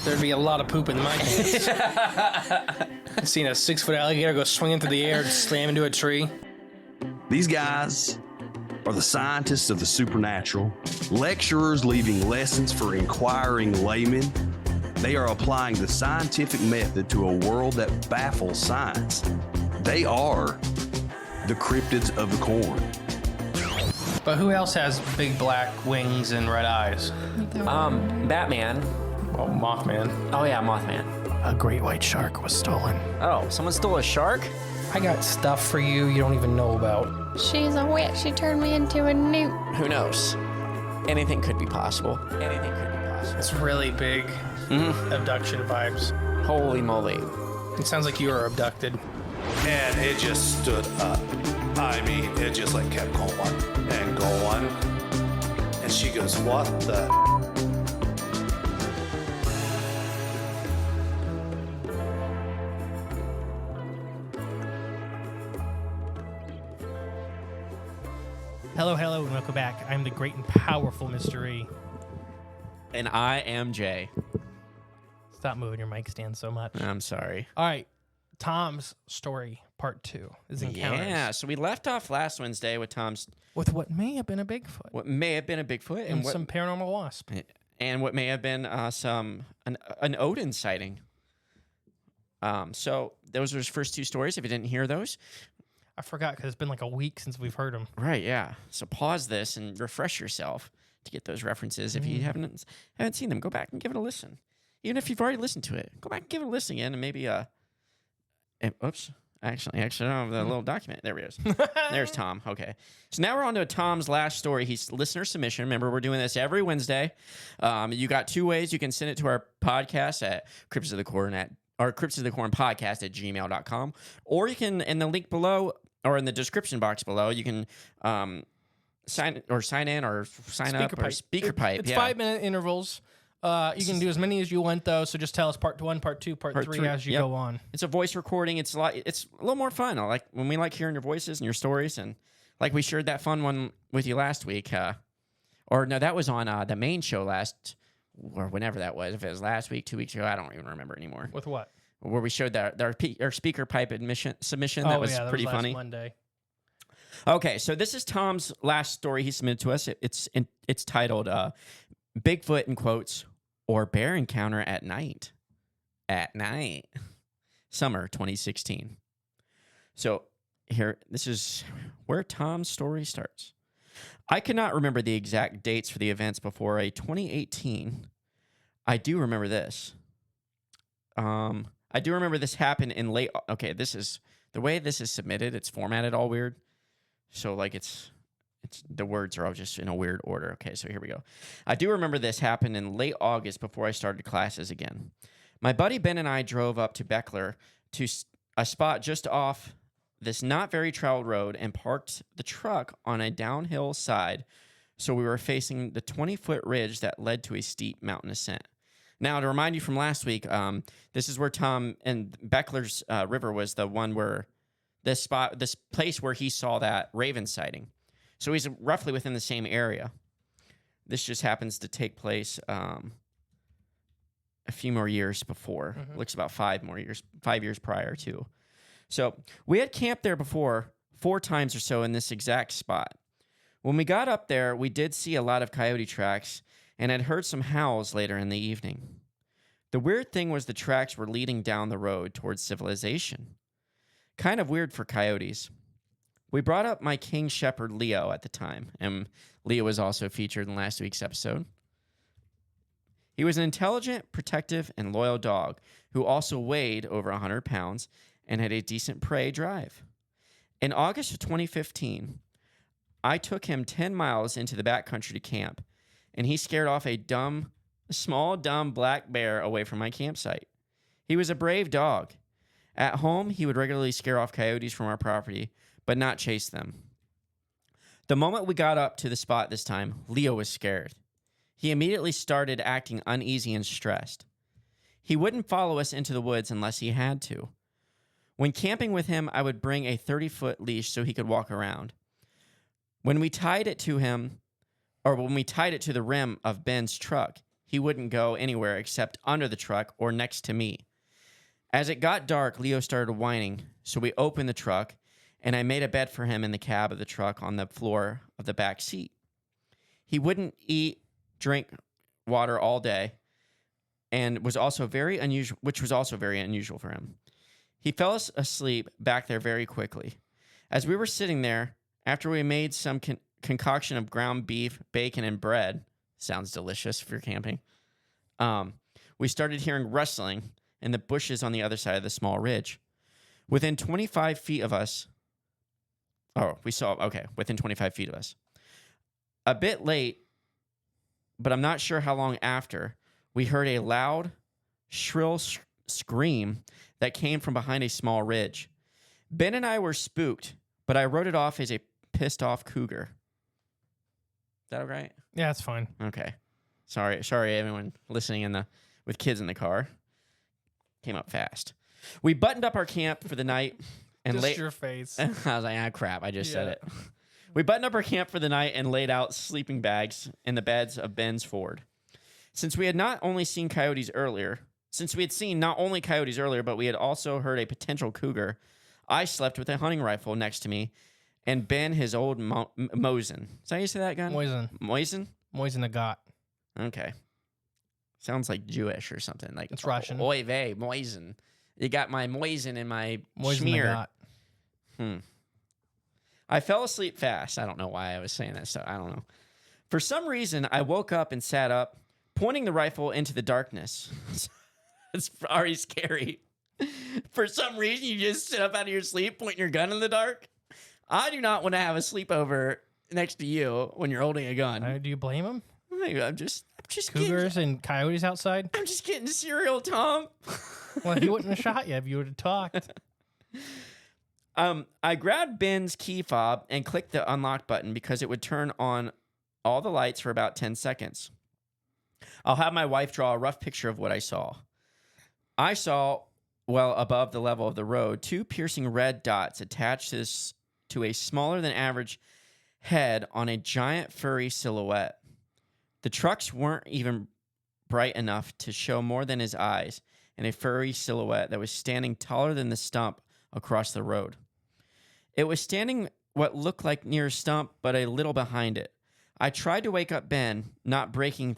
there'd be a lot of poop in my pants. I've seen a 6-foot alligator go swinging through the air and slam into a tree. These guys are the scientists of the supernatural, lecturers leaving lessons for inquiring laymen. They are applying the scientific method to a world that baffles science. They are the cryptids of the corn. But who else has big black wings and red eyes? Batman. Oh, Mothman. Oh yeah, Mothman. A great white shark was stolen. Oh, someone stole a shark? I got stuff for you don't even know about. She's a witch. She turned me into a newt. Who knows? Anything could be possible. Anything could be possible. It's really big abduction vibes. Holy moly. It sounds like you were abducted. And it just stood up. I mean, it just like kept going and going. And she goes, what the? Hello, and welcome back. I'm the great and powerful Mystery. And I am Jay. Stop moving your mic stand so much. I'm sorry. All right, Tom's story, part 2, is Encounters. Yeah, so we left off last Wednesday with Tom's... With what may have been a Bigfoot. What may have been a Bigfoot. And some paranormal wasp. And what may have been an Odin sighting. So those were his first 2 stories. If you didn't hear those... I forgot because it's been like a week since we've heard them. Right, yeah. So pause this and refresh yourself to get those references. If you haven't seen them, go back and give it a listen. Even if you've already listened to it, go back and give it a listen again and maybe oops. Actually, I don't have the little document. There he is. There's Tom. Okay. So now we're on to Tom's last story. He's listener submission. Remember, we're doing this every Wednesday. You got 2 ways. You can send it to our podcast at Cryptids of the Corn podcast at gmail.com. Or you can, in the link below, or in the description box below, you can sign in or sign up or speaker pipe. It's 5-minute intervals. You can do as many as you want, though. So just tell us part 1, part 2, part 3 as you go on. It's a voice recording. It's a little more fun. I like when we like hearing your voices and your stories, and like we shared that fun one with you last week. Or no, that was on the main show or whenever that was. If it was last week, 2 weeks ago, I don't even remember anymore. With what? Where we showed our speaker pipe submission. That was pretty funny. Monday. Okay, so this is Tom's last story he submitted to us. It's titled Bigfoot in quotes or bear encounter at night. At night. Summer 2016. So this is where Tom's story starts. I cannot remember the exact dates for the events before a 2018. I do remember this. I do remember this happened in late... Okay, this is... The way this is submitted, it's formatted all weird. So, like, it's the words are all just in a weird order. Okay, so here we go. I do remember this happened in late August before I started classes again. My buddy Ben and I drove up to Beckler to a spot just off this not very traveled road and parked the truck on a downhill side so we were facing the 20-foot ridge that led to a steep mountain ascent. Now, to remind you from last week, this is where Tom and Beckler's River was the one where this place where he saw that raven sighting. So he's roughly within the same area. This just happens to take place a few more years before. Looks about 5 years prior too. So we had camped there before 4 times or so in this exact spot. When we got up there, we did see a lot of coyote tracks and had heard some howls later in the evening. The weird thing was the tracks were leading down the road towards civilization. Kind of weird for coyotes. We brought up my king shepherd Leo at the time, and Leo was also featured in last week's episode. He was an intelligent, protective, and loyal dog who also weighed over 100 pounds and had a decent prey drive. In August of 2015, I took him 10 miles into the backcountry to camp, and he scared off a small, dumb black bear away from my campsite. He was a brave dog. At home, he would regularly scare off coyotes from our property, but not chase them. The moment we got up to the spot this time, Leo was scared. He immediately started acting uneasy and stressed. He wouldn't follow us into the woods unless he had to. When camping with him, I would bring a 30-foot leash so he could walk around. When we tied it to the rim of Ben's truck, he wouldn't go anywhere except under the truck or next to me. As it got dark, Leo started whining, so we opened the truck, and I made a bed for him in the cab of the truck on the floor of the back seat. He wouldn't eat, drink water all day, and was also very unusual, which was also very unusual for him. He fell asleep back there very quickly. As we were sitting there, after we made some concoction of ground beef, bacon, and bread, sounds delicious if you're camping, we started hearing rustling in the bushes on the other side of the small ridge. Within 25 feet of us, within 25 feet of us. A bit late, but I'm not sure how long after, we heard a loud, shrill scream that came from behind a small ridge. Ben and I were spooked, but I wrote it off as a pissed off cougar. Is that all right? Yeah, it's fine. Okay. Sorry, everyone listening with kids in the car. Came up fast. We buttoned up our camp for the night and Just your face. I was like, crap, I just said it. We buttoned up our camp for the night and laid out sleeping bags in the beds of Ben's Ford. Since we had not only seen coyotes earlier, but we had also heard a potential cougar, I slept with a hunting rifle next to me, and Ben his old Mosin. Is that how you say that, gun? Mosin. Mosin the Got. Okay. Sounds like Jewish or something. Like it's Russian. Oy vey, Mosin. You got my Mosin in my Mosin schmear. I fell asleep fast. I don't know why I was saying that stuff. I don't know. For some reason, I woke up and sat up, pointing the rifle into the darkness. It's already scary. For some reason, you just sit up out of your sleep, pointing your gun in the dark. I do not want to have a sleepover next to you when you're holding a gun. Do you blame him? I'm just cougars and coyotes outside. I'm just getting cereal, Tom. Well, he wouldn't have shot you if you would have talked. I grabbed Ben's key fob and clicked the unlock button because it would turn on all the lights for about 10 seconds. I'll have my wife draw a rough picture of what I saw. I saw, well above the level of the road, two piercing red dots attached to a smaller than average head on a giant furry silhouette. The trucks weren't even bright enough to show more than his eyes and a furry silhouette that was standing taller than the stump across the road. It was standing what looked like near a stump, but a little behind it. I tried to wake up Ben, not breaking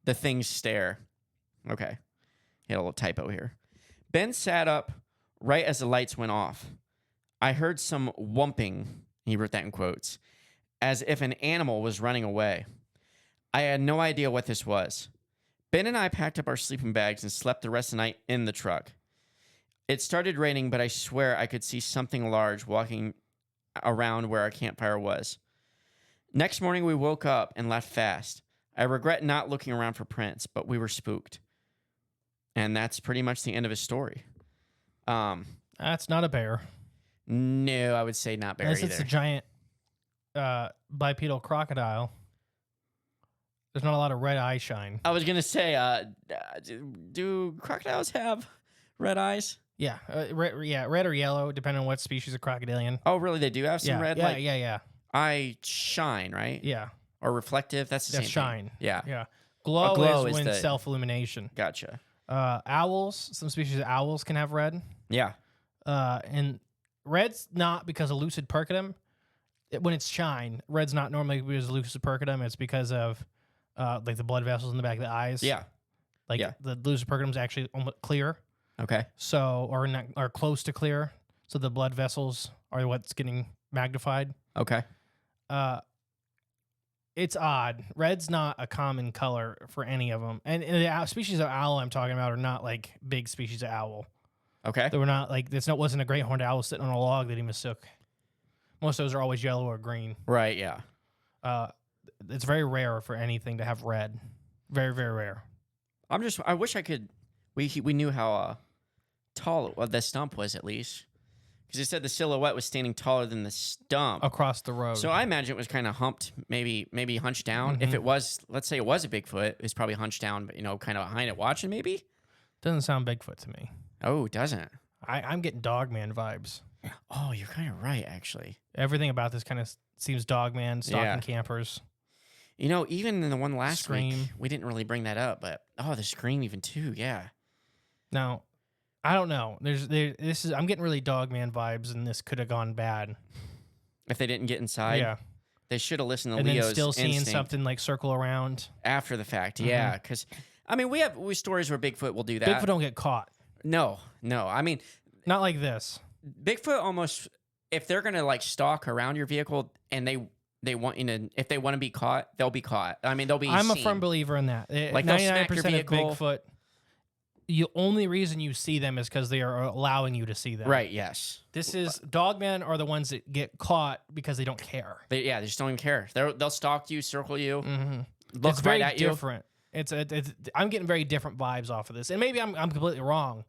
the thing's stare. Okay. Hit a little typo here. Ben sat up right as the lights went off. I heard some whumping, he wrote that in quotes, as if an animal was running away. I had no idea what this was. Ben and I packed up our sleeping bags and slept the rest of the night in the truck. It started raining, but I swear I could see something large walking around where our campfire was. Next morning, we woke up and left fast. I regret not looking around for prints, but we were spooked. And that's pretty much the end of his story. That's not a bear. No, I would say not bear Unless either. it's a giant bipedal crocodile. There's not a lot of red eye shine. I was going to say, do crocodiles have red eyes? Yeah, red or yellow, depending on what species of crocodilian. Oh, really? They do have some red? Yeah. Eye shine, right? Yeah. Or reflective? That's the same shine. thing. Yeah. Yeah. Glow, glow is is when the- self-illumination. Gotcha. Owls, some species of owls can have red. Yeah. And red's not because of lucid percutum. When it's shine, red's not normally because of lucid percutum. It's because of like the blood vessels in the back of the eyes. Yeah. Like Yeah. the lucid percutum's actually almost clear. Okay. So, or close to clear. So the blood vessels are what's getting magnified. Okay. It's odd. Red's not a common color for any of them. And the species of owl I'm talking about are not like big species of owl. Okay. They were not like, wasn't a great horned owl sitting on a log that he mistook. Most of those are always yellow or green. Right, yeah. It's very rare for anything to have red. Very, very rare. I wish I could, we knew how tall the stump was at least. Because it said the silhouette was standing taller than the stump. Across the road. So I imagine it was kind of humped, maybe hunched down. If it was, let's say it was a Bigfoot, it's probably hunched down, but kind of behind it watching maybe? Doesn't sound Bigfoot to me. Oh, it doesn't. I'm getting Dogman vibes. Oh, you're kind of right, actually. Everything about this kind of seems Dogman, stalking campers. You know, even in the one last week, Scream. we didn't really bring that up, but the Scream even too, yeah. Now, I don't know. I'm getting really Dogman vibes, and this could have gone bad. If they didn't get inside, Yeah. they should have listened to And Leo's then still seeing instinct something like circle around. after the fact. Yeah, because I mean, we have stories where Bigfoot will do that. Bigfoot don't get caught. No. I mean, Not like this. Bigfoot almost, if they're gonna like stalk around your vehicle and they want you to, if they want to be caught, they'll be caught. I mean, they'll be. I'm a seen. firm believer in that. Like, they'll smack your 99% of vehicle. Bigfoot, the only reason you see them is because they are allowing you to see them. Right. Yes. This is Dogmen are the ones that get caught because they don't care. They just don't even care. They'll stalk you, circle you, look It's very right at you. different. It's I'm getting very different vibes off of this, and maybe I'm completely wrong,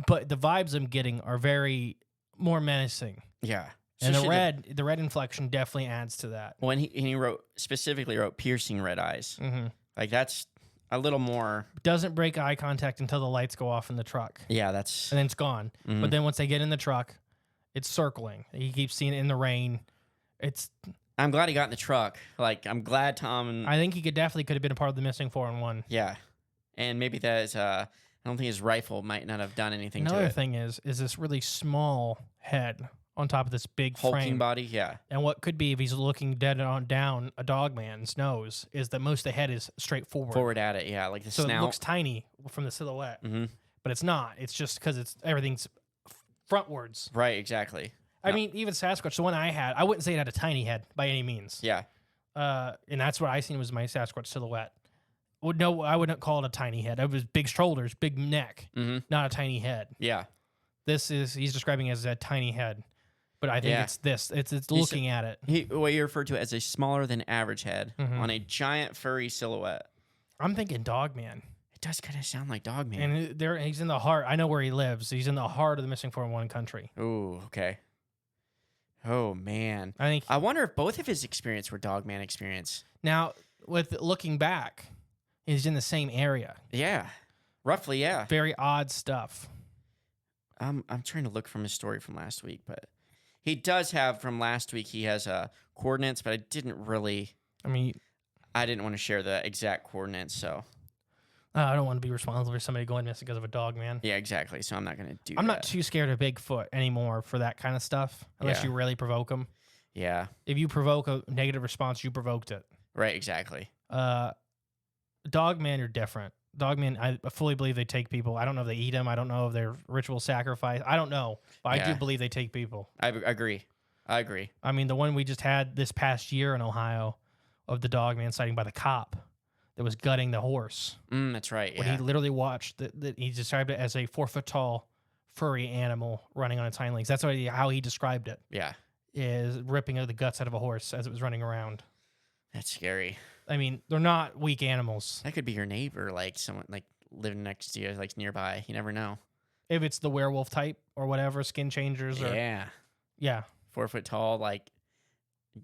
but the vibes I'm getting are very more menacing. Yeah. And So the red inflection definitely adds to that. when he specifically wrote piercing red eyes, like that's a little more. Doesn't break eye contact until the lights go off in the truck, Yeah, that's and then it's gone. But then once they get in the truck, it's circling. He keeps seeing it in the rain. I'm glad he got in the truck. Like, I'm glad Tom. I think he could have been a part of the missing 4-1. Yeah, and maybe that is. I don't think his rifle might not have done anything to Another it. thing is this really small head on top of this big Hulking frame. body. Yeah, And what could be, if he's looking dead on down a Dogman's nose, is that most of the head is straight forward. forward at it. Yeah, like the So snout. it looks tiny from the silhouette. Mhm. But it's not. It's just because everything's frontwards. Right. Exactly. I mean, even Sasquatch, the one I had, I wouldn't say it had a tiny head by any means. Yeah. And that's what I seen was my Sasquatch silhouette. No, I wouldn't call it a tiny head. It was big shoulders, big neck, not a tiny head. Yeah. He's describing it as a tiny head. But I think Yeah. it's this. It's looking at it. What you referred to as a smaller than average head on a giant furry silhouette. I'm thinking Dogman. It does kind of sound like Dogman. And he's in the heart. I know where he lives. He's in the heart of the missing 4-1 country. Ooh, okay. Oh man, I think I wonder if both of his experience were Dogman experience. now with looking back, he's in the same area. Yeah, roughly. Yeah. Very odd stuff. I'm trying to look from his story from last week, but he does have from last week. He has coordinates, but I didn't want to share the exact coordinates. So I don't want to be responsible for somebody going missing because of a dog, man. yeah, exactly. So I'm not gonna do. I'm that. not too scared of Bigfoot anymore for that kind of stuff, unless Yeah. you really provoke them. Yeah. If you provoke a negative response, you provoked it. Right. Exactly. Dogmen are different. Dogmen, I fully believe they take people. I don't know if they eat them. I don't know if they're ritual sacrifice. I don't know, but I do Yeah. believe they take people. I agree. I mean, the one we just had this past year in Ohio of the Dogman sighting by the cop that was gutting the horse. That's right. When Yeah. he literally watched that, he described it as a 4-foot tall furry animal running on its hind legs. That's how he described it. Yeah. Is ripping the guts out of a horse as it was running around. That's scary. I mean, they're not weak animals. That could be your neighbor, like someone like living next to you, like nearby. You never know. If it's the werewolf type or whatever, skin changers or yeah. 4 foot tall, like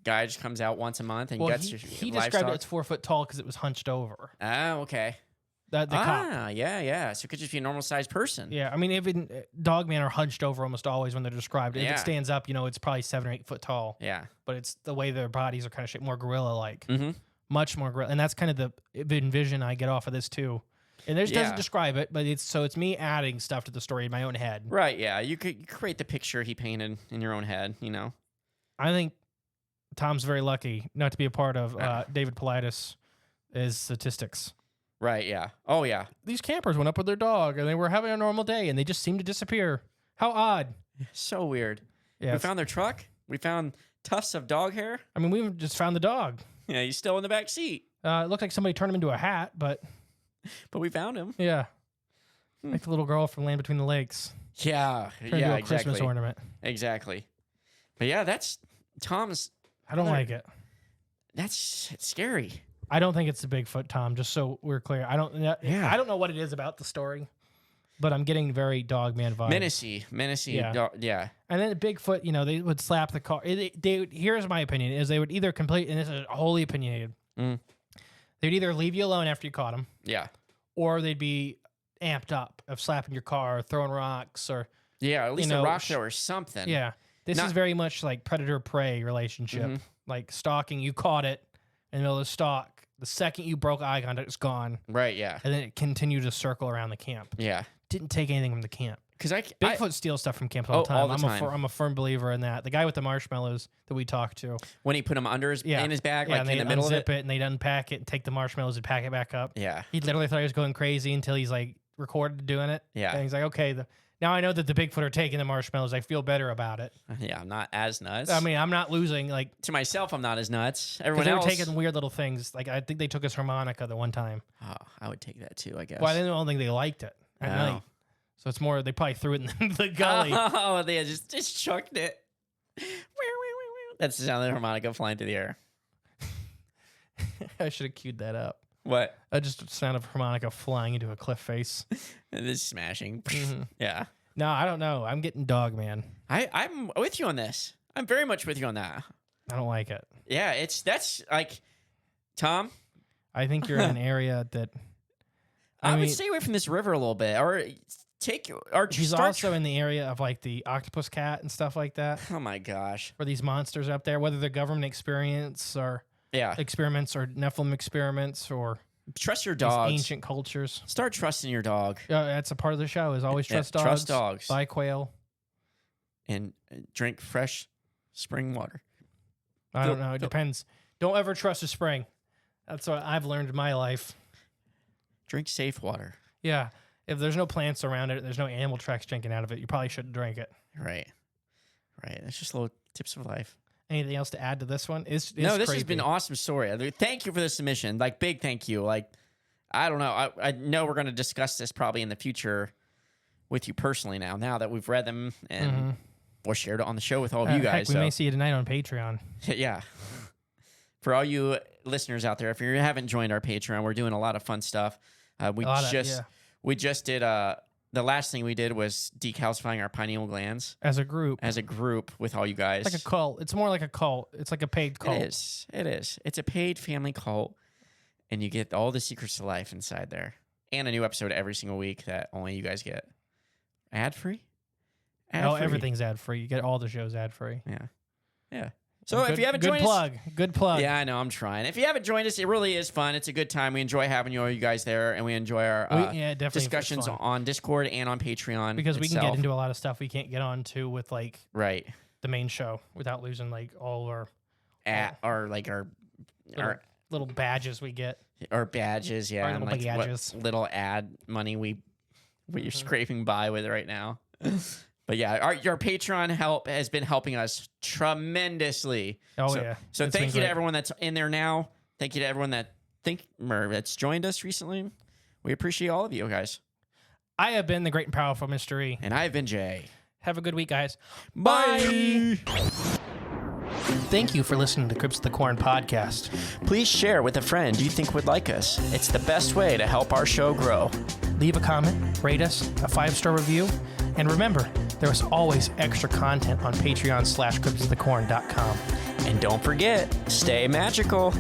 guy just comes out once a month and Well, gets he your described livestock. it as 4 foot tall because it was hunched over. Oh, okay. The cop. Yeah. So it could just be a normal sized person. Yeah, I mean, even Dogmen are hunched over almost always when they're described. If Yeah. it stands up, it's probably 7 or 8 foot tall. Yeah. But it's the way their bodies are kind of shaped, more gorilla-like, Mm-hmm. much more gorilla. And that's kind of the envision I get off of this too. And this Yeah. doesn't describe it, but it's me adding stuff to the story in my own head. Right. Yeah. You could create the picture he painted in your own head. I think Tom's very lucky not to be a part of David Politis' statistics. Right. Yeah. Oh, yeah. These campers went up with their dog and they were having a normal day and they just seemed to disappear. How odd. So weird. Yeah, We found their truck. We found tufts of dog hair. I mean, we just found the dog. Yeah. He's still in the back seat, It looked like somebody turned him into a hat, but but we found him. yeah. Like the little girl from Land Between the Lakes. Yeah. Turned into Yeah. a Christmas Exactly. ornament. Exactly. But yeah, that's Tom's. I don't like it. It's scary. I don't think it's the Bigfoot, Tom, just so we're clear. I don't know what it is about the story, but I'm getting very Dogman vibes. Menacey. Yeah. Yeah. And then Bigfoot, they would slap the car. Here's my opinion, is they would either complete, and this is wholly opinionated, they'd either leave you alone after you caught them, Yeah. or they'd be amped up of slapping your car, or throwing rocks, or, Yeah. At least You a know, rock throw or something. yeah. This Not- is very much like predator-prey relationship. Like stalking, you caught it, in the middle of the stalk. The second you broke eye contact, it's gone. Right, yeah. And then it continued to circle around the camp. Yeah. Didn't take anything from the camp. Because Bigfoot steals stuff from camps all the time. All the time. I'm a firm believer in that. The guy with the marshmallows that we talked to. when he put them under in his bag, like and in the middle of it. and they'd unpack it and take the marshmallows and pack it back up. Yeah. He literally thought he was going crazy until he's like recorded doing it. Yeah. And he's like, okay, now I know that the Bigfoot are taking the marshmallows. I feel better about it. Yeah, I'm not as nuts. I mean, I'm not losing like to myself, I'm not as nuts. because Everyone they were else taking weird little things. Like I think they took his harmonica the one time. Oh, I would take that too, I guess. Well, I don't think they liked it at No. night. So it's more they probably threw it in the gully. Oh, they just chucked it. That's the sound of the harmonica flying through the air. I should have queued that up. What? Just the sound of harmonica flying into a cliff face. This smashing. Mm-hmm. Yeah. No, I don't know. I'm getting dog, man. I'm with you on this. I'm very much with you on that. I don't like it. Yeah, that's like Tom. I think you're in an area that I mean, would stay away from this river a little bit, or he's also in the area of like the octopus cat and stuff like that. Oh my gosh! Where these monsters up there, whether they're government experiments or Nephilim experiments or trust your these dogs. ancient cultures. Start trusting your dog. That's a part of the show. Is always trust dogs. Trust dogs. Buy quail. And drink fresh spring water. I don't know. It depends. Don't ever trust a spring. That's what I've learned in my life. Drink safe water. Yeah. If there's no plants around it, there's no animal tracks drinking out of it, you probably shouldn't drink it. Right. That's just little tips of life. Anything else to add to this one? No, this has been an awesome story. I mean, thank you for the submission. Like, big thank you. Like, I don't know. I know we're going to discuss this probably in the future with you personally now that we've read them and or shared it on the show with all of you guys. Heck, we may see you tonight on Patreon. Yeah. For all you listeners out there, if you haven't joined our Patreon, we're doing a lot of fun stuff. We just did the last thing we did was decalcifying our pineal glands as a group with all you guys. It's like a cult. It's more like a cult. It's like a paid cult. It is. It's a paid family cult, and you get all the secrets to life inside there, and a new episode every single week that only you guys get. Ad free. Everything's ad free. You get all the shows ad free. Yeah. So if you haven't joined us... Good plug. Yeah, I know. I'm trying. If you haven't joined us, it really is fun. It's a good time. We enjoy having all you guys there, and we enjoy our discussions on Discord and on Patreon. Because we can get into a lot of stuff we can't get onto with, like, the main show without losing, like, all our... our little badges we get. Our badges, yeah. Our little badges. What little ad money we're scraping by with right now. But yeah, your Patreon help has been helping us tremendously. So thank you to everyone that's in there now. Thank you to everyone that's joined us recently. We appreciate all of you guys. I have been the great and powerful Mystery. And I have been Jay. Have a good week, guys. Bye. Thank you for listening to the Crypts of the Corn podcast. Please share with a friend you think would like us. It's the best way to help our show grow. Leave a comment, rate us, a 5-star review, and remember, there is always extra content on Patreon/cryptsofthecorn.com. And don't forget, stay magical.